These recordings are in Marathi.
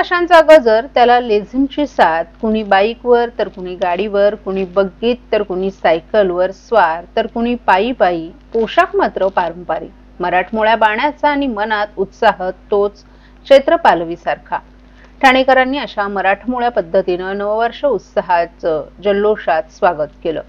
ताशांचा गजर, त्याला लेझिमची साथ, कुणी बाईकवर तर कुणी गाडीवर, कुणी बग्गीत तर कुणी सायकलवर स्वार, तर कुणी पायी पायी. पोशाख मात्र पारंपरिक, मराठमोळ्या बाण्याचा आणि मनात उत्साह तोच चैत्र पालवीसारखा. ठाणेकरांनी अशा मराठमोळ्या पद्धतीनं नववर्ष उत्साहाचं जल्लोषात स्वागत केलं.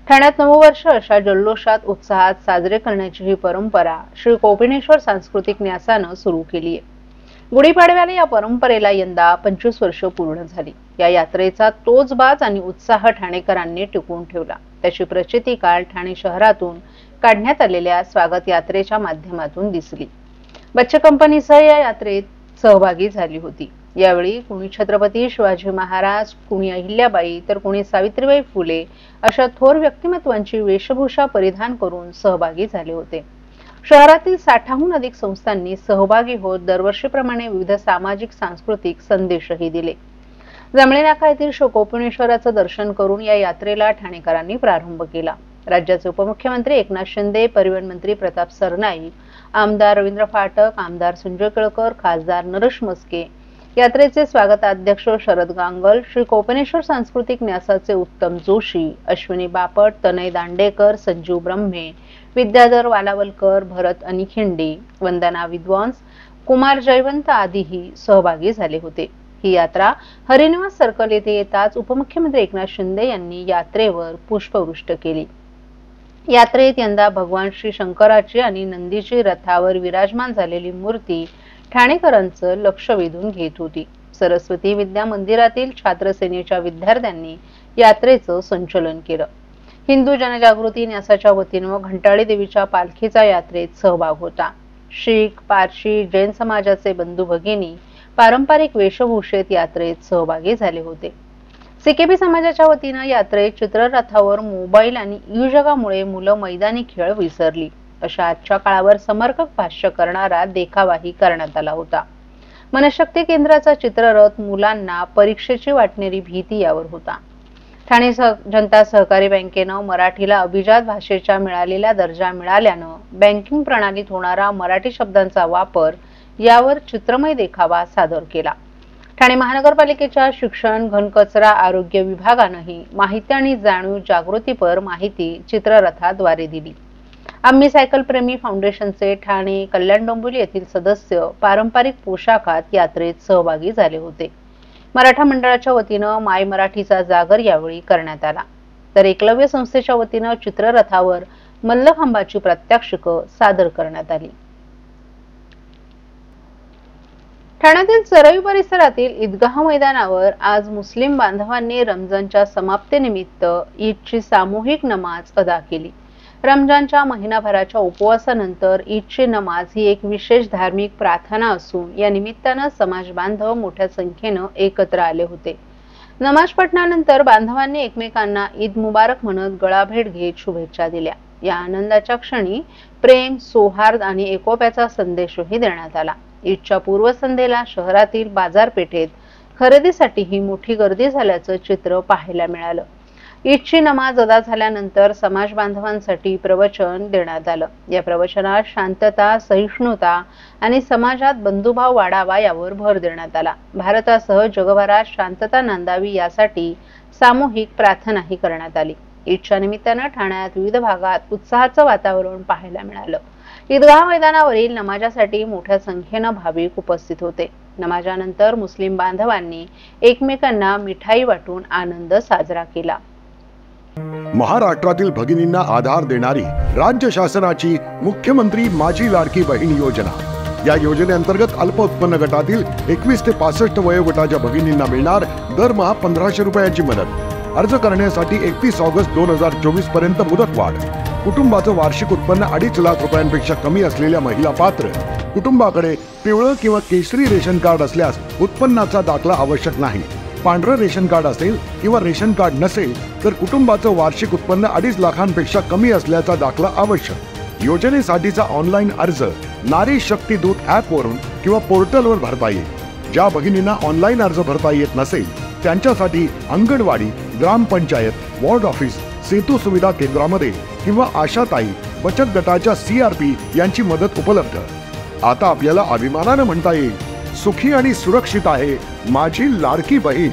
ठाण्यात नववर्ष अशा जल्लोषात उत्साहात साजरे करण्याची ही परंपरा श्री कोपिनेश्वर सांस्कृतिक न्यासानं सुरू केली आहे. गुढीपाडव्याला या परंपरेला यंदा 25 वर्ष पूर्ण झाली. या यात्रेचा तोच बाज आणि उत्साह ठाणेकरांनी टिकवून ठेवला. त्याची प्रचिती काल ठाणे शहरातून काढण्यात आलेल्या स्वागत यात्रेच्या माध्यमातून दिसली. बच्चे कंपनीसह या यात्रेत सहभागी झाली होती. यावेळी कुणी छत्रपती शिवाजी महाराज, कुणी अहिल्याबाई तर कुणी सावित्रीबाई फुले अशा थोर व्यक्तिमत्वांची वेशभूषा परिधान करून सहभागी झाले होते. शहरातील 60हून अधिक संस्थांनी सहभागी होत दरवर्षीप्रमाणे विविध सामाजिक सांस्कृतिक संदेशही दिले. जांभळे नाका येथील श्री कोपिनेश्वराचं दर्शन करून या यात्रेला ठाणेकरांनी प्रारंभ केला. राज्याचे उपमुख्यमंत्री एकनाथ शिंदे, परिवहन मंत्री प्रताप सरनाईक, आमदार रवींद्र फाटक, आमदार संजय केळकर, खासदार नरेश म्हस्के, यात्रेचे स्वागताध्यक्ष शरद गांगल, श्री कोपिनेश्वर सांस्कृतिक न्यासाचे उत्तम जोशी, अश्विनी बापट, तनय दांडेकर, संजीव ब्रह्मे, विद्याधर वालावलकर, भरत अनिखिंडी, वंदना विद्वांस, कुमार जयवंत आदीही सहभागी झाले होते. ही यात्रा हरिनिवास सर्कल येथे येताच उपमुख्यमंत्री एकनाथ शिंदे यांनी यात्रेवर पुष्पवृष्टी केली. यात्रेत यंदा भगवान श्री शंकराची आणि नंदीची रथावर विराजमान झालेली मूर्ती ठाणेकरांचं लक्ष वेधून घेत होती. सरस्वती विद्या मंदिरातील छात्रसेनेच्या विद्यार्थ्यांनी यात्रेचं संचलन केलं. हिंदू जनजागृती न्यासाच्या वतीनं घंटाळी देवीच्या पालखीचा यात्रेत सहभाग होता. शीख, पारशी, जैन समाजाचे बंधू भगिनी पारंपरिक वेशभूषेत यात्रेत सहभागी झाले होते. सीकेबी समाजाच्या वतीनं यात्रेत चित्ररथावर मोबाईल आणि ई-जगामुळे मुलं मैदानी खेळ विसरली अशा आजच्या काळावर समर्पक भाष्य करणारा देखावाही करण्यात आला होता. मनशक्ती केंद्राचा चित्ररथ मुलांना परीक्षेची वाटणारी भीती यावर होता. ठाणे जनता सहकारी बँकेनं मराठीला अभिजात भाषेचा मिळालेला दर्जा मिळाल्यानं बँकिंग प्रणालीत होणारा मराठी शब्दांचा वापर यावर चित्रमय देखावा सादर केला. ठाणे महानगरपालिकेच्या शिक्षण, घनकचरा, आरोग्य विभागानंही माहिती आणि जाणीव जागृतीपर माहिती चित्ररथाद्वारे दिली. आम्ही सायकल प्रेमी फाउंडेशनचे ठाणे, कल्याण डोंबिवली येथील सदस्य पारंपरिक पोशाखात यात्रेत सहभागी झाले होते. मराठा मंडळाच्या वतीनं माय मराठीचा जागर यावेळी करण्यात आला. तर एकलव्य संस्थेच्या वतीनं चित्ररथावर मल्लखांबाची प्रात्यक्षिकं सादर करण्यात आली. ठाण्यातील चरई परिसरातील ईदगाह मैदानावर आज मुस्लिम बांधवांनी रमजानच्या समाप्तीनिमित्त ईदची सामूहिक नमाज अदा केली. रमजानच्या महिनाभराच्या उपवासानंतर ईदची नमाज ही एक विशेष धार्मिक प्रार्थना असून या निमित्तानं समाज बांधव मोठ्या संख्येनं एकत्र आले होते. नमाज पठणानंतर बांधवांनी एकमेकांना ईद मुबारक म्हणत गळाभेट घेत शुभेच्छा दिल्या. या आनंदाच्या क्षणी प्रेम, सौहार्द आणि एकोप्याचा संदेशही देण्यात आला. ईदच्या पूर्वसंध्येला शहरातील बाजारपेठेत खरेदीसाठी ही मोठी गर्दी झाल्याचं चित्र पाहायला मिळालं. ईदची नमाज अदा झाल्यानंतर समाज बांधवांसाठी प्रवचन देण्यात आलं. या प्रवचनात शांतता, सहिष्णुता आणि समाजात बंधुभाव वाढावा यावर भर देण्यात आला. भारतासह जगभरात शांतता नांदावी यासाठी सामूहिक प्रार्थनाही करण्यात आली. ईदच्या निमित्तानं ठाण्यात विविध भागात उत्साहाचं वातावरण पाहायला मिळालं. ईदगाह मैदानावरील नमाजासाठी मोठ्या संख्येनं भाविक उपस्थित होते. नमाजानंतर मुस्लिम बांधवांनी एकमेकांना मिठाई वाटून आनंद साजरा केला. महाराष्ट्रातील भगिनींना आधार देणारी राज्य शासनाची मुख्यमंत्री माझी लाडकी बहीण योजना. या योजनेअंतर्गत अल्प उत्पन्न गटातील 21 ते 65 वयोगटाच्या भगिनींना मिळणार दरमहा 1500 रुपयाची मदत. अर्ज करण्यासाठी 31 ऑगस्ट 2024 पर्यंत मुदतवाढ. कुटुंबाचं वार्षिक उत्पन्न 2.5 लाख रुपयांपेक्षा कमी असलेल्या महिला पात्र. कुटुंबाकडे पिवळं किंवा केशरी रेशन कार्ड असल्यास उत्पन्नाचा दाखला आवश्यक नाही. पांढरं रेशन कार्ड असेल किंवा रेशन कार्ड नसेल तर कुटुंबाचं वार्षिक उत्पन्न 2.5 लाखांपेक्षा कमी असल्याचा दाखला आवश्यक. योजनेसाठीचा ऑनलाईन अर्ज नारी शक्ती दूत ॲप वरून किंवा पोर्टलवर भरता येईल. ज्या भगिनींना ऑनलाईन अर्ज भरता येत नसेल त्यांच्यासाठी अंगणवाडी, ग्रामपंचायत, वॉर्ड ऑफिस, सेतू सुविधा केंद्रामध्ये किंवा आशाताई बचत गटाच्या CRP यांची मदत उपलब्ध. आता आपल्याला अभिमानानं म्हणता येईल, सुखी आणि सुरक्षित आहे माझी लाडकी बहीण.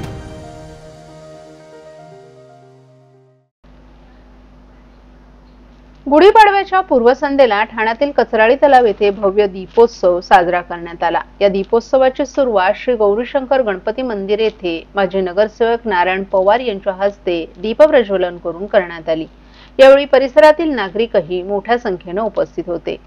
गुढीपाडव्याच्या पूर्वसंध्येला ठाण्यातील कचराळी तलाव येथे भव्य दीपोत्सव साजरा करण्यात आला. या दीपोत्सवाची सुरुवात श्री गौरीशंकर गणपती मंदिर येथे माजी नगरसेवक नारायण पवार यांच्या हस्ते दीपप्रज्वलन करून करण्यात आली. यावेळी परिसरातील नागरिकही मोठ्या संख्येने उपस्थित होते.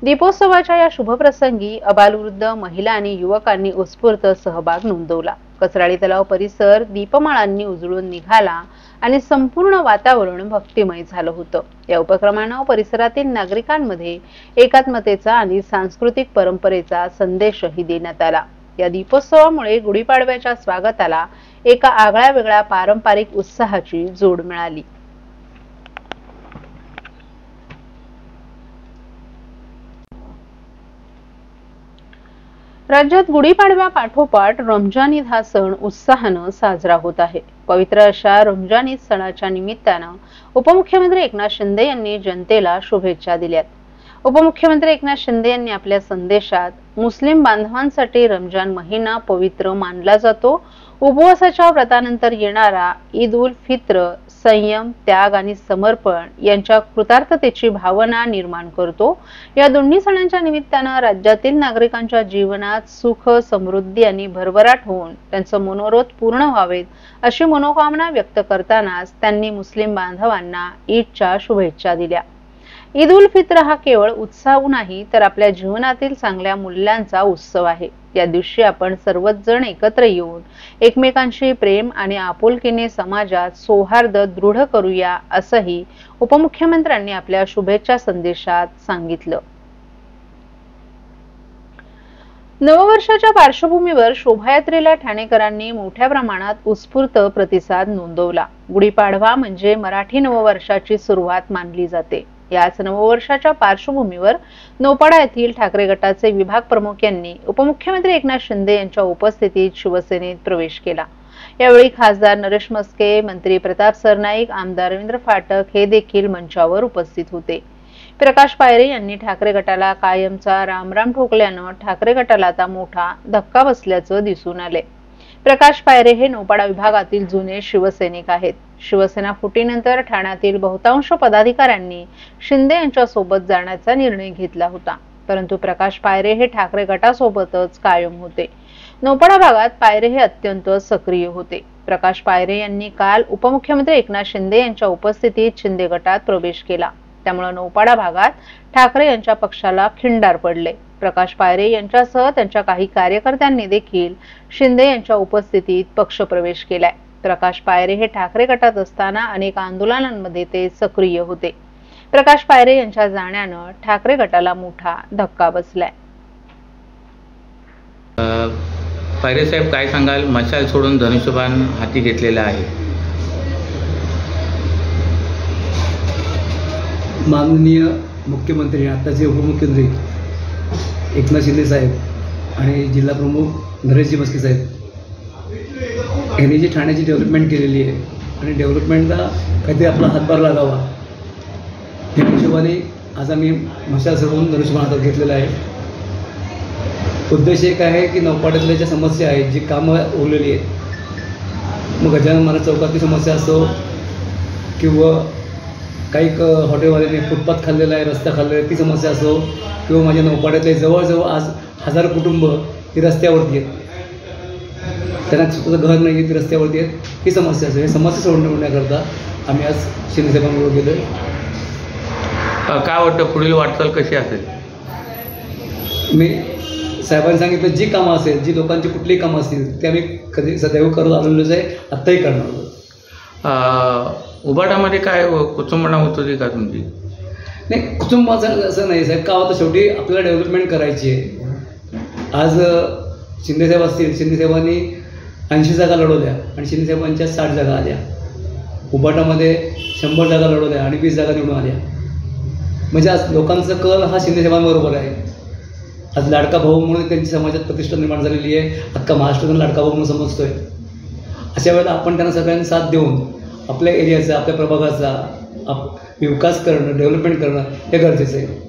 दीपोत्सवाच्या या शुभप्रसंगी अबालवृद्ध, महिला आणि युवकांनी उत्स्फूर्त सहभाग नोंदवला. कचराळी तलाव परिसर दीपमाळांनी उजळून निघाला आणि संपूर्ण वातावरण भक्तिमय झालं होतं. या उपक्रमानं परिसरातील नागरिकांमध्ये एकात्मतेचा आणि सांस्कृतिक परंपरेचा संदेशही देण्यात आला. या दीपोत्सवामुळे गुढीपाडव्याच्या स्वागताला एका आगळ्या वेगळ्या पारंपरिक उत्साहाची जोड मिळाली. राज्यात गुढीपाडव्या पाठोपाठ रमजान ईद हा सण उत्साहानं साजरा होत आहे. पवित्र अशा रमजान ईद सणाच्या निमित्तानं उपमुख्यमंत्री एकनाथ शिंदे यांनी जनतेला शुभेच्छा दिल्यात. उपमुख्यमंत्री एकनाथ शिंदे यांनी आपल्या संदेशात मुस्लिम बांधवांसाठी रमजान महिना पवित्र मानला जातो. उपवासाच्या व्रतानंतर येणारा ईद उल फित्र संयम, त्याग आणि समर्पण यांच्या कृतार्थतेची भावना निर्माण करतो. या दोन्ही सणांच्या निमित्तानं राज्यातील नागरिकांच्या जीवनात सुख, समृद्धी आणि भरभराट होऊन त्यांचं मनोरथ पूर्ण व्हावेत अशी मनोकामना व्यक्त करतानाच त्यांनी मुस्लिम बांधवांना ईदच्या शुभेच्छा दिल्या. ईद उल फित्र हा केवळ उत्सव नाही तर आपल्या जीवनातील चांगल्या मूल्यांचा उत्सव आहे. या दिवशी आपण सर्वच जण एकत्र येऊन एकमेकांशी प्रेम आणि आपुलकीने समाजात सौहार्द दृढ करूया असंही उपमुख्यमंत्र्यांनी आपल्या शुभेच्छा संदेशात सांगितलं. नववर्षाच्या पार्श्वभूमीवर शोभायात्रेला ठाणेकरांनी मोठ्या प्रमाणात उत्स्फूर्त प्रतिसाद नोंदवला. गुढीपाडवा म्हणजे मराठी नववर्षाची सुरुवात मानली जाते. याच नववर्षाच्या पार्श्वभूमीवर नौपाडा येथील ठाकरे गटाचे विभाग प्रमुख यांनी उपमुख्यमंत्री एकनाथ शिंदे यांच्या उपस्थितीत शिवसेनेत प्रवेश केला. यावेळी खासदार नरेश मस्के, मंत्री प्रताप सरनाईक, आमदार रवींद्र फाटक हे देखील मंचावर उपस्थित होते. प्रकाश पायरे यांनी ठाकरे गटाला कायमचा रामराम ठोकल्यानं ठाकरे गटाला आता मोठा धक्का बसल्याचं दिसून आले. प्रकाश पायरे हे नौपाडा विभागातील जुने शिवसैनिक आहेत. शिवसेना फुटीनंतर ठाण्यातील बहुतांश पदाधिकाऱ्यांनी शिंदे यांच्या सोबत जाण्याचा निर्णय घेतला होता. परंतु प्रकाश पायरे हे ठाकरे गटासोबतच कायम होते. नौपाडा भागात पायरे हे अत्यंत सक्रिय होते. प्रकाश पायरे यांनी काल उपमुख्यमंत्री एकनाथ शिंदे यांच्या उपस्थितीत शिंदे गटात प्रवेश केला. त्यामुळे नौपाडा भागात ठाकरे यांच्या पक्षाला खिंडार पडले. प्रकाश पायरे यांच्यासह त्यांच्या काही कार्यकर्त्यांनी देखील शिंदे यांच्या उपस्थितीत पक्षप्रवेश केलाय. प्रकाश पायरे हे ठाकरे गटात असताना अनेक आंदोलनांमध्ये ते सक्रिय होते. प्रकाश पायरे यांच्या जाण्यानं ठाकरे गटाला मोठा धक्का बसलाय. पायरे साहेब, काय सांगाल? मशाल सोडून धनुष्यबाण हाती घेतलेला आहे. माननीय मुख्यमंत्री, आताचे उपमुख्यमंत्री एकनाथ शिंदे साहेब आणि जिल्हा प्रमुख नरेशजी मस्के साहेब यांनी जी ठाण्याची डेव्हलपमेंट केलेली आहे आणि डेव्हलपमेंटला काहीतरी आपला हातभार लागावा या हिशोबाने आज आम्ही मशाल सोडून धनुष्यबाण हातात घेतलेला आहे. उद्देश एक आहे की नौपाड्यातल्या ज्या समस्या आहेत, जी कामं उरलेली आहेत, मग गजानन महाराज चौकातली समस्या असो किंवा काही हॉटेलवाल्याने फुटपाथ खाल्लेला आहे, रस्ता खाल्लेला आहे, ती समस्या असो किंवा माझ्या नौपाड्यातले जवळजवळ आज 1000 कुटुंब ही रस्त्यावरती आहेत, त्यांना स्वतःचं घर नाही आहे, ती रस्त्यावरती आहेत, ही समस्या असो. हे समस्या सोडवण्याकरता आम्ही आज शिंदे साहेबांबरोबर गेलो. काय वाटतं पुढील वाटचाल कशी असेल? मी साहेबांनी सांगितलं, जी कामं असेल, जी लोकांची कुठलीही कामं असतील ते आम्ही कधी सदैव करत आलेलोच आहे, आत्ताही करणार. उबाटामध्ये काय कुचंबणा होत होती का तुमची? नाही, कुटुंबाचं असं नाही साहेब. का होतं, शेवटी आपल्याला डेव्हलपमेंट करायची आहे. आज शिंदेसाहेब असतील, शिंदेसाहेबांनी 80 जागा लढवल्या आणि शिंदेसाहेबांच्या 60 जागा आल्या. उबाटामध्ये 100 जागा लढवल्या आणि 20 जागा निवडून आल्या. म्हणजे आज लोकांचा कल हा शिंदेसाहेबांबरोबर आहे. आज लाडका भाऊ म्हणून त्यांची समाजात प्रतिष्ठा निर्माण झालेली आहे. अख्खा महाराष्ट्रातून लाडका भाऊ म्हणून समजतोय. अशा वेळेला आपण त्यांना सगळ्यांनी साथ देऊन आपल्या एरियाचा, आपल्या प्रभागाचा विकास करणं, डेव्हलपमेंट करणं हे गरजेचं आहे.